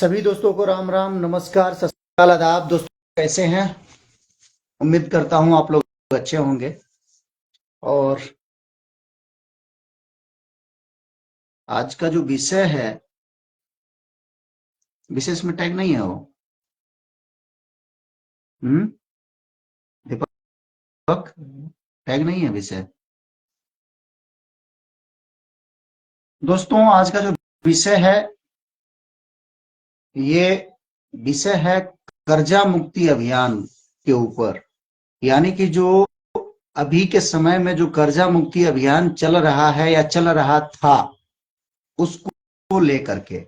सभी दोस्तों को राम राम, नमस्कार, सत श्री अकाल, आदाब। दोस्तों कैसे हैं? उम्मीद करता हूं आप लोग अच्छे होंगे। और आज का जो विषय है, विशेष में टैग नहीं है वो। हम्म। दीपक, टैग नहीं है विषय। दोस्तों आज का जो विषय है, ये विषय है कर्जा मुक्ति अभियान के ऊपर। यानी कि जो अभी के समय में जो कर्जा मुक्ति अभियान चल रहा है या चल रहा था, उसको लेकर के।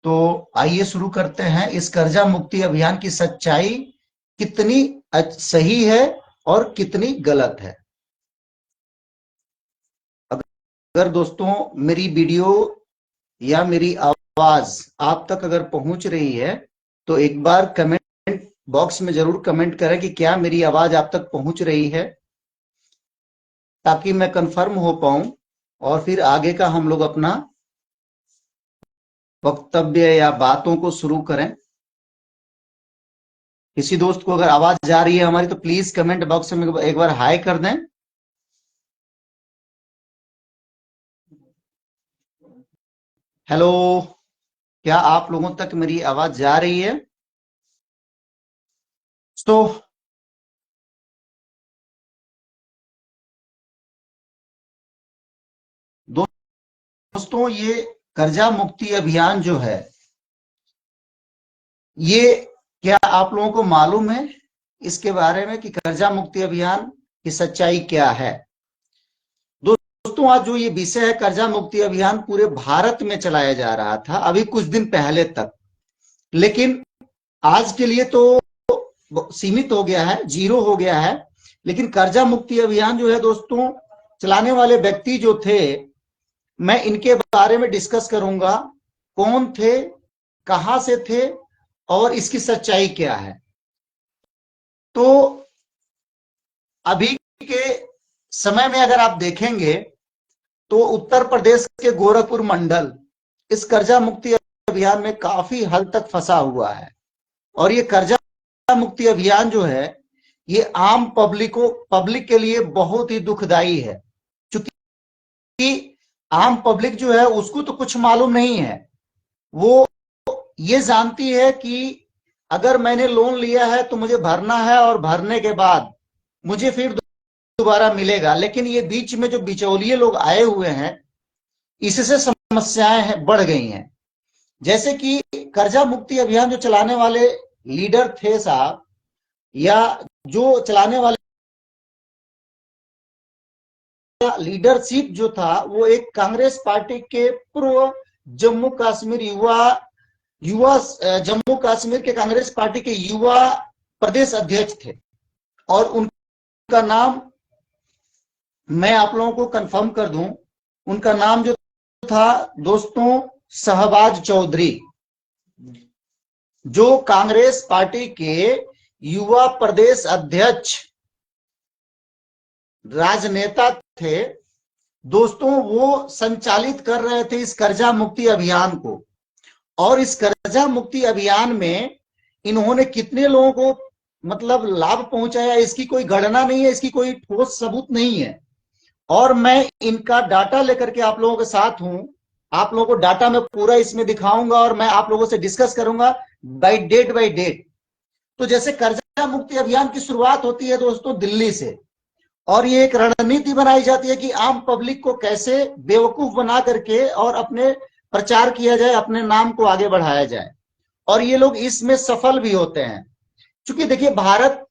तो आइए शुरू करते हैं। इस कर्जा मुक्ति अभियान की सच्चाई कितनी सही है और कितनी गलत है। अगर दोस्तों मेरी वीडियो या मेरी आवाज आप तक अगर पहुंच रही है, तो एक बार कमेंट बॉक्स में जरूर कमेंट करें कि क्या मेरी आवाज आप तक पहुंच रही है, ताकि मैं कंफर्म हो पाऊं और फिर आगे का हम लोग अपना वक्तव्य या बातों को शुरू करें। किसी दोस्त को अगर आवाज जा रही है हमारी, तो प्लीज कमेंट बॉक्स में एक बार हाई कर दें। हेलो, क्या आप लोगों तक मेरी आवाज जा रही है? तो दोस्तों, ये कर्जा मुक्ति अभियान जो है, ये क्या आप लोगों को मालूम है इसके बारे में कि कर्जा मुक्ति अभियान की सच्चाई क्या है? दोस्तों आज जो ये विषय है, कर्जा मुक्ति अभियान पूरे भारत में चलाया जा रहा था अभी कुछ दिन पहले तक, लेकिन आज के लिए तो सीमित हो गया है, जीरो हो गया है। लेकिन कर्जा मुक्ति अभियान जो है दोस्तों, चलाने वाले व्यक्ति जो थे, मैं इनके बारे में डिस्कस करूंगा। कौन थे, कहां से थे और इसकी सच्चाई क्या है। तो अभी के समय में अगर आप देखेंगे, तो उत्तर प्रदेश के गोरखपुर मंडल इस कर्जा मुक्ति अभियान में काफी हद तक फंसा हुआ है। और ये कर्जा मुक्ति अभियान जो है, ये आम पब्लिक के लिए बहुत ही दुखदाई है। क्योंकि आम पब्लिक जो है उसको तो कुछ मालूम नहीं है। वो ये जानती है कि अगर मैंने लोन लिया है तो मुझे भरना है, और भरने के बाद मुझे फिर दोबारा मिलेगा। लेकिन ये बीच में जो बिचौलिए लोग आए हुए हैं, इससे समस्याएं बढ़ गई हैं। जैसे कि कर्जा मुक्ति अभियान जो चलाने वाले लीडर थे साहब, या जो चलाने वाले लीडरशिप जो था, वो एक कांग्रेस पार्टी के पूर्व जम्मू कश्मीर युवा युवा जम्मू कश्मीर के कांग्रेस पार्टी के युवा प्रदेश अध्यक्ष थे। और उनका नाम मैं आप लोगों को कंफर्म कर दूं, उनका नाम जो था दोस्तों, शहबाज चौधरी, जो कांग्रेस पार्टी के युवा प्रदेश अध्यक्ष राजनेता थे। दोस्तों वो संचालित कर रहे थे इस कर्जा मुक्ति अभियान को। और इस कर्जा मुक्ति अभियान में इन्होंने कितने लोगों को मतलब लाभ पहुंचाया, इसकी कोई गणना नहीं है, इसकी कोई ठोस सबूत नहीं है। और मैं इनका डाटा लेकर के आप लोगों के साथ हूं। आप लोगों को डाटा में पूरा इसमें दिखाऊंगा और मैं आप लोगों से डिस्कस करूंगा बाय डेट। तो जैसे कर्जा मुक्ति अभियान की शुरुआत होती है दोस्तों दिल्ली से, और ये एक रणनीति बनाई जाती है कि आम पब्लिक को कैसे बेवकूफ बना करके और अपने प्रचार किया जाए, अपने नाम को आगे बढ़ाया जाए। और ये लोग इसमें सफल भी होते हैं। क्योंकि देखिए, भारत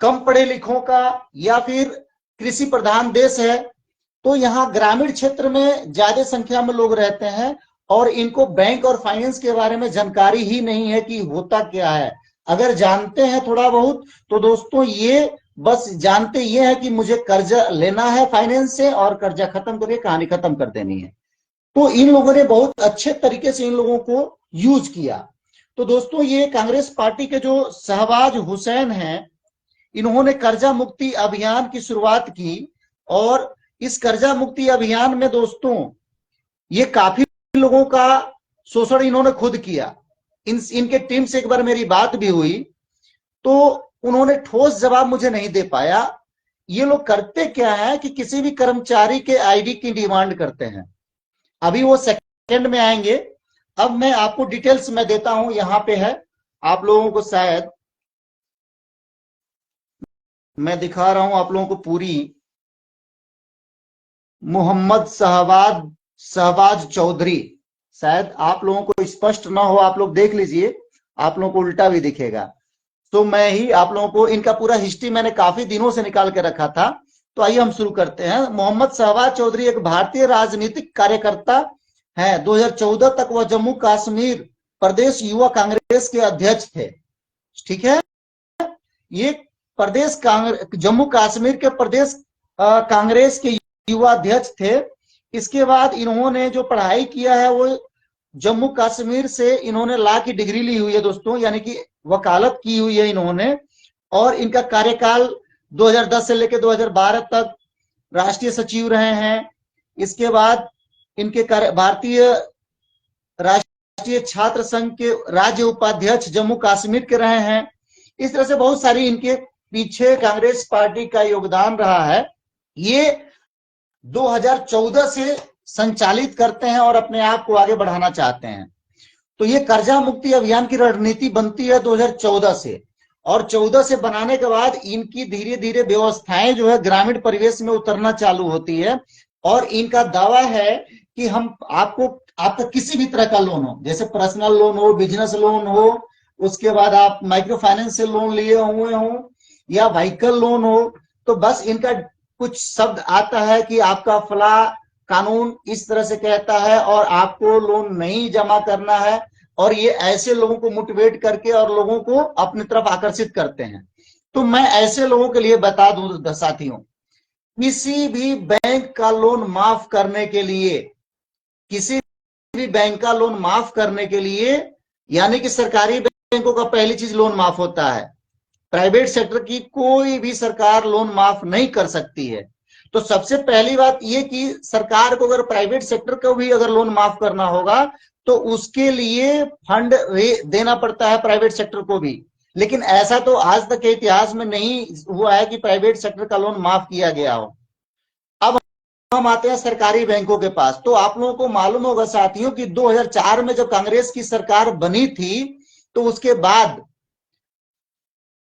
कम पढ़े लिखों का या फिर कृषि प्रधान देश है, तो यहाँ ग्रामीण क्षेत्र में ज्यादा संख्या में लोग रहते हैं, और इनको बैंक और फाइनेंस के बारे में जानकारी ही नहीं है कि होता क्या है। अगर जानते हैं थोड़ा बहुत, तो दोस्तों ये बस जानते ये है कि मुझे कर्जा लेना है फाइनेंस से, और कर्जा खत्म करके कहानी खत्म कर देनी है। तो इन लोगों ने बहुत अच्छे तरीके से इन लोगों को यूज किया। तो दोस्तों ये कांग्रेस पार्टी के जो शहबाज हुसैन हैं, इन्होंने कर्जा मुक्ति अभियान की शुरुआत की। और इस कर्जा मुक्ति अभियान में दोस्तों ये काफी लोगों का शोषण इन्होंने खुद किया। इनके टीम से एक बार मेरी बात भी हुई तो उन्होंने ठोस जवाब मुझे नहीं दे पाया। ये लोग करते क्या है कि किसी भी कर्मचारी के आईडी की डिमांड करते हैं। अभी वो सेकंड में आएंगे। अब मैं आपको डिटेल्स में देता हूं, यहां पे है, आप लोगों को शायद मैं दिखा रहा हूं आप लोगों को पूरी। मोहम्मद शहबाज चौधरी, शायद आप लोगों को स्पष्ट ना हो, आप लोग देख लीजिए, आप लोगों को उल्टा भी दिखेगा। तो मैं ही आप लोगों को इनका पूरा हिस्ट्री मैंने काफी दिनों से निकाल के रखा था। तो आइए हम शुरू करते हैं। मोहम्मद शहबाज चौधरी एक भारतीय राजनीतिक कार्यकर्ता है। 2014 तक वह जम्मू कश्मीर प्रदेश युवा कांग्रेस के अध्यक्ष थे। ठीक है, ये प्रदेश जम्मू कश्मीर के प्रदेश कांग्रेस के युवा अध्यक्ष थे। इसके बाद इन्होंने जो पढ़ाई किया है वो जम्मू कश्मीर से इन्होंने लॉ की डिग्री ली हुई है दोस्तों, यानी कि वकालत की हुई है इन्होंने। और इनका कार्यकाल 2010 से लेकर 2012 तक राष्ट्रीय सचिव रहे हैं। इसके बाद इनके भारतीय राष्ट्रीय छात्र संघ के राज्य उपाध्यक्ष जम्मू कश्मीर के रहे हैं। इस तरह से बहुत सारी इनके पीछे कांग्रेस पार्टी का योगदान रहा है। ये 2014 से संचालित करते हैं और अपने आप को आगे बढ़ाना चाहते हैं। तो ये कर्जा मुक्ति अभियान की रणनीति बनती है 2014 से, और 14 से बनाने के बाद इनकी धीरे धीरे व्यवस्थाएं जो है ग्रामीण परिवेश में उतरना चालू होती है। और इनका दावा है कि हम आपका किसी भी तरह का लोन हो, जैसे पर्सनल लोन हो, बिजनेस लोन हो, उसके बाद आप माइक्रो फाइनेंस से लोन लिए हुए हो या व्हीकल लोन हो, तो बस इनका कुछ शब्द आता है कि आपका फला कानून इस तरह से कहता है और आपको लोन नहीं जमा करना है। और ये ऐसे लोगों को मोटिवेट करके और लोगों को अपनी तरफ आकर्षित करते हैं। तो मैं ऐसे लोगों के लिए बता दूं साथियों, किसी भी बैंक का लोन माफ करने के लिए, किसी भी बैंक का लोन माफ करने के लिए, यानी कि सरकारी बैंकों का पहली चीज लोन माफ होता है। प्राइवेट सेक्टर की कोई भी सरकार लोन माफ नहीं कर सकती है। तो सबसे पहली बात यह कि सरकार को अगर प्राइवेट सेक्टर को भी अगर लोन माफ करना होगा तो उसके लिए फंड देना पड़ता है प्राइवेट सेक्टर को भी। लेकिन ऐसा तो आज तक के इतिहास में नहीं हुआ है कि प्राइवेट सेक्टर का लोन माफ किया गया हो। अब हम आते हैं सरकारी बैंकों के पास। तो आप लोगों को मालूम होगा साथियों कि 2004 में जब कांग्रेस की सरकार बनी थी तो उसके बाद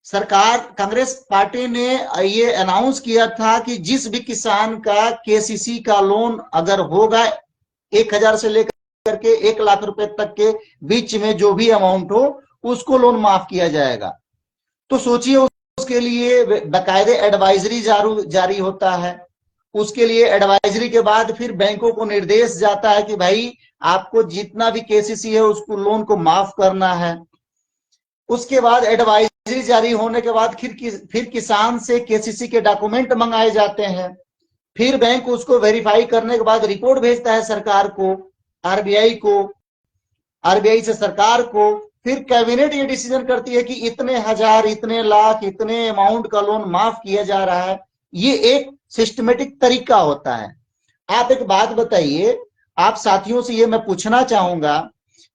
कांग्रेस पार्टी ने ये अनाउंस किया था कि जिस भी किसान का केसीसी का लोन अगर होगा 1000 से लेकर के 1 लाख रुपए तक के बीच में जो भी अमाउंट हो उसको लोन माफ किया जाएगा। तो सोचिए उसके लिए बाकायदे एडवाइजरी जारी होता है। उसके लिए एडवाइजरी के बाद फिर बैंकों को निर्देश जाता है कि भाई आपको जितना भी केसीसी है उसको लोन को माफ करना है। उसके बाद एडवाइजरी जारी होने के बाद फिर किसान से केसीसी के डॉक्यूमेंट मंगाए जाते हैं। फिर बैंक उसको वेरीफाई करने के बाद रिपोर्ट भेजता है सरकार को, आरबीआई को, आरबीआई से सरकार को। फिर कैबिनेट ये डिसीजन करती है कि इतने हजार, इतने लाख, इतने अमाउंट का लोन माफ किया जा रहा है। ये एक सिस्टमेटिक तरीका होता है। आप एक बात बताइए, आप साथियों से ये मैं पूछना चाहूंगा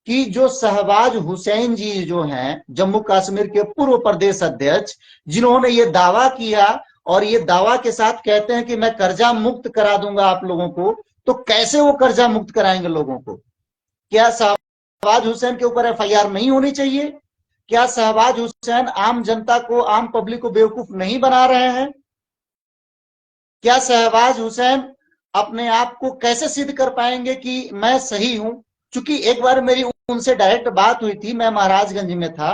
कि जो शहबाज हुसैन जी जो हैं जम्मू कश्मीर के पूर्व प्रदेश अध्यक्ष, जिन्होंने ये दावा किया और ये दावा के साथ कहते हैं कि मैं कर्जा मुक्त करा दूंगा आप लोगों को, तो कैसे वो कर्जा मुक्त कराएंगे लोगों को? क्या शहबाज हुसैन के ऊपर एफआईआर नहीं होनी चाहिए? क्या शहबाज हुसैन आम जनता को, आम पब्लिक को बेवकूफ नहीं बना रहे हैं? क्या शहबाज हुसैन अपने आप को कैसे सिद्ध कर पाएंगे कि मैं सही हूं? क्योंकि एक बार मेरी उनसे डायरेक्ट बात हुई थी, मैं महाराजगंज में था,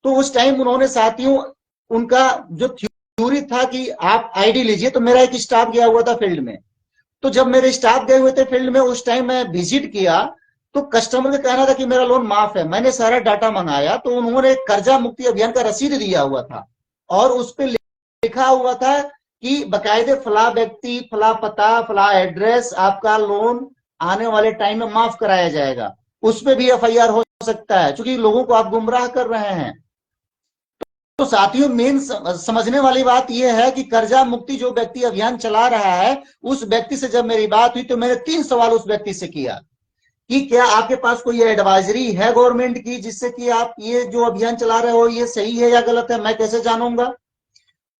तो उस टाइम उन्होंने साथियों उनका जो थ्योरी था कि आप आईडी लीजिए, तो मेरा एक स्टाफ गया हुआ था फील्ड में। तो जब मेरे स्टाफ गए हुए थे फील्ड में, उस टाइम मैं विजिट किया तो कस्टमर का कहना था कि मेरा लोन माफ है। मैंने सारा डाटा मंगाया तो उन्होंने कर्जा मुक्ति अभियान का रसीद दिया हुआ था और उस पर लिखा हुआ था कि बकायदे फला व्यक्ति, फला पता, फला एड्रेस, आपका लोन आने वाले टाइम में माफ कराया जाएगा। उस पर भी एफआईआर हो सकता है, क्योंकि लोगों को आप गुमराह कर रहे हैं। तो साथियों मेन समझने वाली बात यह है कि कर्जा मुक्ति जो व्यक्ति अभियान चला रहा है, उस व्यक्ति से जब मेरी बात हुई तो मैंने 3 सवाल उस व्यक्ति से किया कि क्या आपके पास कोई एडवाइजरी है गवर्नमेंट की जिससे कि आप ये जो अभियान चला रहे हो ये सही है या गलत है, मैं कैसे जानूंगा?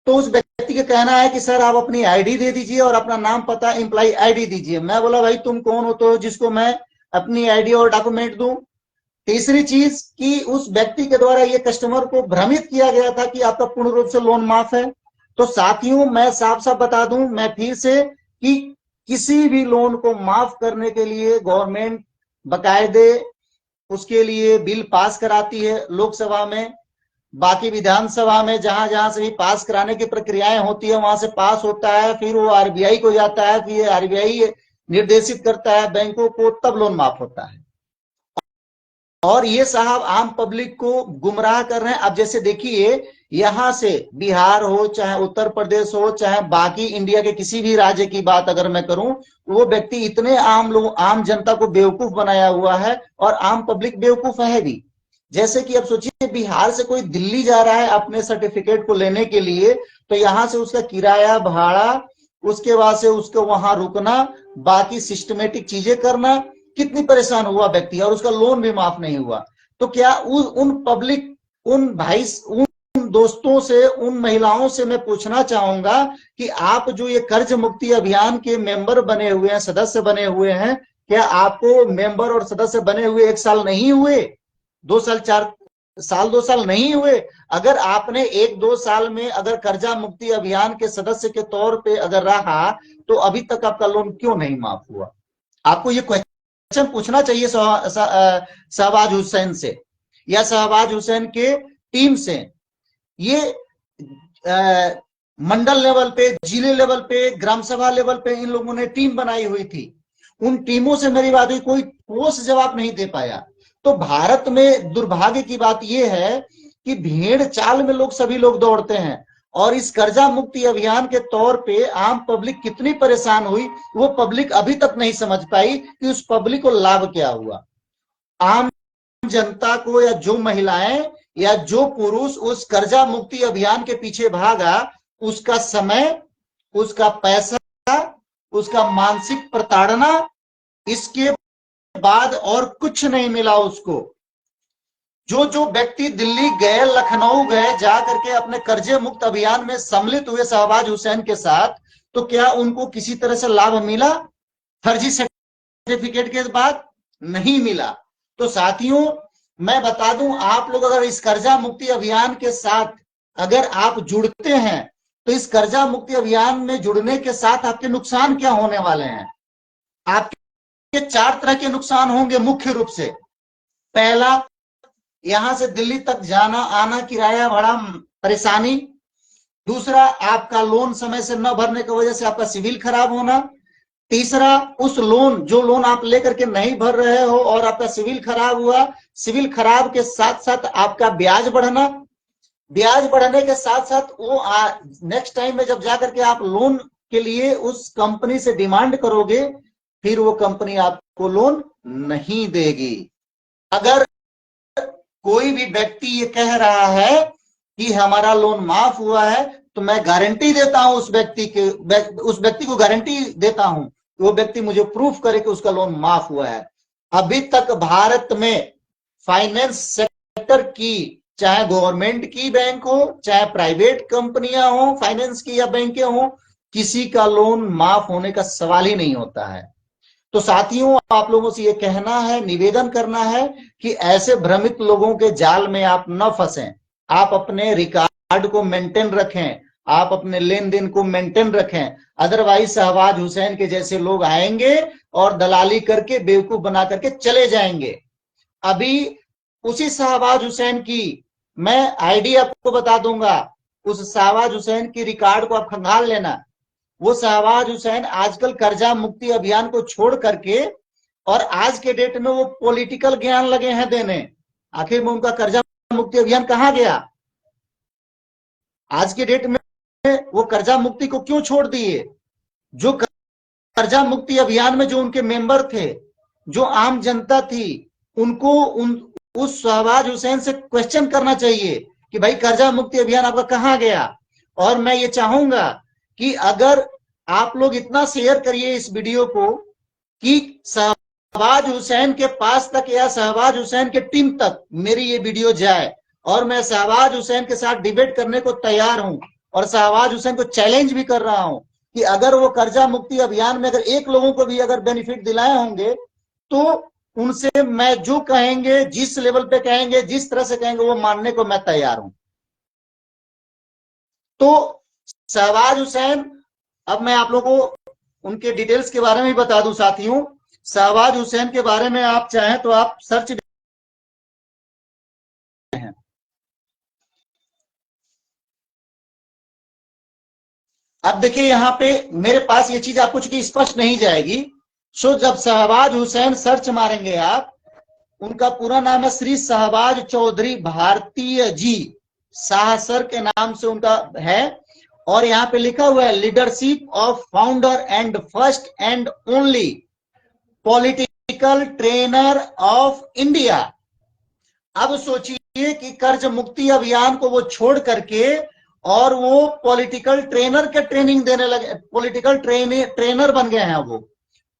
तो उस व्यक्ति का कहना है कि सर आप अपनी आईडी दे दीजिए और अपना नाम पता एम्प्लॉय आईडी दीजिए। मैं बोला भाई तुम कौन हो तो जिसको मैं अपनी आईडी और डॉक्यूमेंट दूं? तीसरी चीज कि उस व्यक्ति के द्वारा ये कस्टमर को भ्रमित किया गया था कि आपका पूर्ण रूप से लोन माफ है। तो साथियों मैं साफ साफ बता दूं मैं फिर से कि किसी भी लोन को माफ करने के लिए गवर्नमेंट बकायदे उसके लिए बिल पास कराती है लोकसभा में, बाकी विधानसभा में जहां जहां से भी पास कराने की प्रक्रियाएं होती है वहां से पास होता है, फिर वो आरबीआई को जाता है, फिर आरबीआई निर्देशित करता है बैंकों को, तब लोन माफ होता है। और ये साहब आम पब्लिक को गुमराह कर रहे हैं। अब जैसे देखिए यहां से बिहार हो चाहे उत्तर प्रदेश हो चाहे बाकी इंडिया के किसी भी राज्य की बात अगर मैं करूं, वो व्यक्ति इतने आम लोग आम जनता को बेवकूफ बनाया हुआ है और आम पब्लिक बेवकूफ है भी। जैसे कि अब सोचिए बिहार से कोई दिल्ली जा रहा है अपने सर्टिफिकेट को लेने के लिए, तो यहां से उसका किराया भाड़ा, उसके बाद से उसको वहां रुकना, बाकी सिस्टमेटिक चीजें करना, कितनी परेशान हुआ व्यक्ति और उसका लोन भी माफ नहीं हुआ। तो क्या उन पब्लिक उन भाई उन दोस्तों से उन महिलाओं से मैं पूछना चाहूंगा कि आप जो ये कर्ज मुक्ति अभियान के मेंबर बने हुए हैं, सदस्य बने हुए हैं, क्या आपको मेंबर और सदस्य बने हुए 1 साल नहीं हुए, 2 साल 4 साल 2 साल नहीं हुए? अगर आपने 1-2 साल में अगर कर्जा मुक्ति अभियान के सदस्य के तौर पे अगर रहा तो अभी तक आपका लोन क्यों नहीं माफ हुआ? आपको ये क्वेश्चन पूछना चाहिए शहबाज हुसैन से या शहबाज हुसैन के टीम से। ये मंडल लेवल पे, जिले लेवल पे, ग्राम सभा लेवल पे इन लोगों ने टीम बनाई हुई थी, उन टीमों से मेरी बात हुई, कोई ठोस जवाब नहीं दे पाया। तो भारत में दुर्भाग्य की बात यह है कि भेड़ चाल में सभी लोग दौड़ते हैं और इस कर्जा मुक्ति अभियान के तौर पे आम पब्लिक कितनी परेशान हुई वो पब्लिक अभी तक नहीं समझ पाई कि उस पब्लिक को लाभ क्या हुआ। आम जनता को या जो महिलाएं या जो पुरुष उस कर्जा मुक्ति अभियान के पीछे भागा, उसका समय, उसका पैसा, उसका मानसिक प्रताड़ना, इसके बाद और कुछ नहीं मिला उसको। जो व्यक्ति दिल्ली गए, लखनऊ गए, जा करके अपने कर्जे मुक्त अभियान में सम्मिलित हुए शहबाज हुसैन के साथ, तो क्या उनको किसी तरह से लाभ मिला? फर्जी सर्टिफिकेट के बाद नहीं मिला। तो साथियों मैं बता दूं, आप लोग अगर इस कर्जा मुक्ति अभियान के साथ अगर आप जुड़ते हैं तो इस कर्जा मुक्ति अभियान में जुड़ने के साथ आपके नुकसान क्या होने वाले हैं? आपके 4 तरह के नुकसान होंगे मुख्य रूप से। पहला, यहां से दिल्ली तक जाना आना, किराया भाड़ा, परेशानी। दूसरा, आपका लोन समय से न भरने की वजह से आपका सिविल खराब होना। तीसरा, उस लोन जो लोन आप लेकर के नहीं भर रहे हो और आपका सिविल खराब हुआ, सिविल खराब के साथ साथ आपका ब्याज बढ़ना, ब्याज बढ़ने के साथ साथ वो नेक्स्ट टाइम में जब जाकर के आप लोन के लिए उस कंपनी से डिमांड करोगे, फिर वो कंपनी आपको लोन नहीं देगी। अगर कोई भी व्यक्ति ये कह रहा है कि हमारा लोन माफ हुआ है, तो मैं गारंटी देता हूं उस व्यक्ति को गारंटी देता हूं कि वो व्यक्ति मुझे प्रूफ करे कि उसका लोन माफ हुआ है। अभी तक भारत में फाइनेंस सेक्टर की, चाहे गवर्नमेंट की बैंक हो चाहे प्राइवेट कंपनियां हो फाइनेंस की या बैंकें हो, किसी का लोन माफ होने का सवाल ही नहीं होता है। तो साथियों आप लोगों से ये कहना है, निवेदन करना है कि ऐसे भ्रमित लोगों के जाल में आप न फंसें। आप अपने रिकॉर्ड को मेंटेन रखें, आप अपने लेन देन को मेंटेन रखें, अदरवाइज शहबाज हुसैन के जैसे लोग आएंगे और दलाली करके बेवकूफ बना करके चले जाएंगे। अभी उसी शहबाज हुसैन की मैं आईडी आपको बता दूंगा, उस शहबाज हुसैन की रिकॉर्ड को आप खंगाल लेना। वो शहबाज हुसैन आजकल कर्जा मुक्ति अभियान को छोड़ करके और आज के डेट में वो पॉलिटिकल ज्ञान लगे हैं देने। आखिर में उनका कर्जा मुक्ति अभियान कहां गया? आज के डेट में वो कर्जा मुक्ति को क्यों छोड़ दिए? जो कर्जा मुक्ति अभियान में जो उनके मेंबर थे, जो आम जनता थी, उनको उस शहबाज हुसैन से क्वेश्चन करना चाहिए कि भाई कर्जा मुक्ति अभियान आपका कहां गया। और मैं ये चाहूंगा कि अगर आप लोग इतना शेयर करिए इस वीडियो को कि शहबाज हुसैन के पास तक या शहबाज हुसैन के टीम तक मेरी ये वीडियो जाए और मैं शहबाज हुसैन के साथ डिबेट करने को तैयार हूं और शहबाज हुसैन को चैलेंज भी कर रहा हूं कि अगर वो कर्जा मुक्ति अभियान में अगर एक लोगों को भी अगर बेनिफिट दिलाए होंगे तो उनसे मैं जो कहेंगे, जिस लेवल पे कहेंगे, जिस तरह से कहेंगे, वो मानने को मैं तैयार हूं। तो शहबाज हुसैन, अब मैं आप लोगों को उनके डिटेल्स के बारे में भी बता दूं साथियों। शहबाज हुसैन के बारे में आप चाहें तो आप सर्च हैं। अब देखिए यहाँ पे मेरे पास ये चीज आपको चूंकि स्पष्ट नहीं जाएगी, सो जब शहबाज हुसैन सर्च मारेंगे आप, उनका पूरा नाम है श्री शहबाज चौधरी भारतीय जी, शाह सर के नाम से उनका है। और यहाँ पे लिखा हुआ है leadership of founder and first and only political trainer of India. अब सोचिए कि कर्ज मुक्ति अभियान को वो छोड़ करके और वो पॉलिटिकल ट्रेनर के ट्रेनिंग देने लगे, पॉलिटिकल ट्रेनर बन गए हैं वो।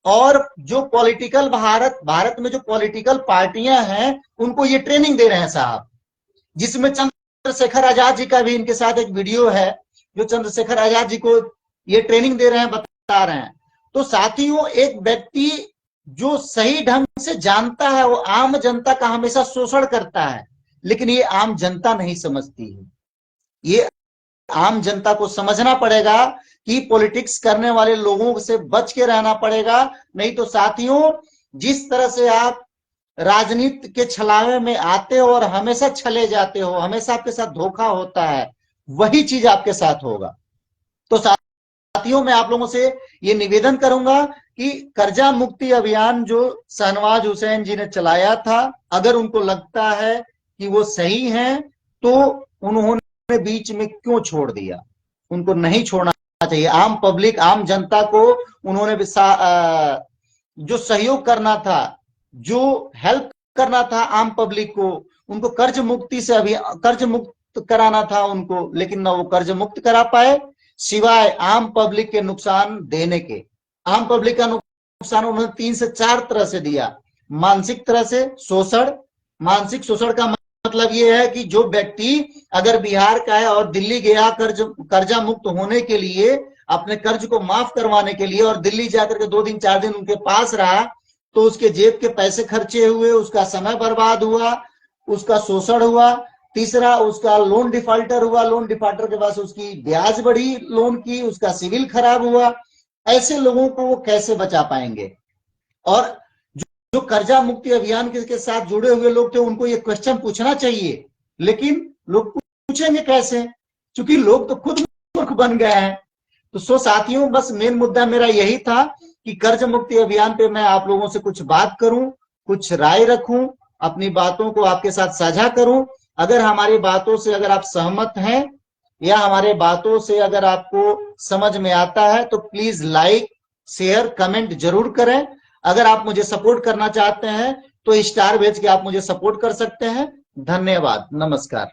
और जो पॉलिटिकल भारत में जो पॉलिटिकल पार्टियां हैं उनको ये ट्रेनिंग दे रहे हैं साहब, जिसमें चंद्रशेखर आजाद जी का भी इनके साथ एक वीडियो है, जो चंद्रशेखर आजाद जी को ये ट्रेनिंग दे रहे हैं, बता रहे हैं। तो साथियों, एक व्यक्ति जो सही ढंग से जानता है वो आम जनता का हमेशा शोषण करता है, लेकिन ये आम जनता नहीं समझती है। ये आम जनता को समझना पड़ेगा कि पॉलिटिक्स करने वाले लोगों से बच के रहना पड़ेगा। नहीं तो साथियों, जिस तरह से आप राजनीति के छलावे में आते हो और हमेशा छले जाते हो, हमेशा आपके साथ धोखा होता है, वही चीज आपके साथ होगा। तो साथियों, मैं आप लोगों से ये निवेदन करूंगा कि कर्जा मुक्ति अभियान जो शहनवाज हुसैन जी ने चलाया था, अगर उनको लगता है कि वो सही है तो उन्होंने बीच में क्यों छोड़ दिया? उनको नहीं छोड़ना चाहिए। आम पब्लिक, आम जनता को उन्होंने जो सहयोग करना था, जो हेल्प करना था आम पब्लिक को, उनको कर्ज मुक्ति से अभी कर्ज मुक्त कराना था उनको, लेकिन ना वो कर्ज मुक्त करा पाए, सिवाय आम पब्लिक के नुकसान देने के। आम पब्लिक का नुकसान उन्होंने 3 से 4 तरह से दिया। मानसिक तरह से शोषण, मानसिक शोषण का मतलब ये है कि जो व्यक्ति अगर बिहार का है और दिल्ली गया कर्जा मुक्त होने के लिए, अपने कर्ज को माफ करवाने के लिए, और दिल्ली जाकर के 2 दिन 4 दिन उनके पास रहा, तो उसके जेब के पैसे खर्चे हुए, उसका समय बर्बाद हुआ, उसका शोषण हुआ। तीसरा, उसका लोन डिफॉल्टर हुआ, लोन डिफॉल्टर के पास उसकी ब्याज बढ़ी लोन की, उसका सिविल खराब हुआ। ऐसे लोगों को वो कैसे बचा पाएंगे? और जो कर्जा मुक्ति अभियान के साथ जुड़े हुए लोग थे उनको ये क्वेश्चन पूछना चाहिए, लेकिन लोग पूछेंगे कैसे? क्योंकि लोग तो खुद मूर्ख बन गए हैं। तो साथियों, बस मेन मुद्दा मेरा यही था कि कर्ज मुक्ति अभियान पे मैं आप लोगों से कुछ बात करूं, कुछ राय रखूं, अपनी बातों को आपके साथ साझा करूं। अगर हमारी बातों से अगर आप सहमत हैं या हमारे बातों से अगर आपको समझ में आता है तो प्लीज लाइक, शेयर, कमेंट जरूर करें। अगर आप मुझे सपोर्ट करना चाहते हैं तो स्टार भेज के आप मुझे सपोर्ट कर सकते हैं। धन्यवाद, नमस्कार।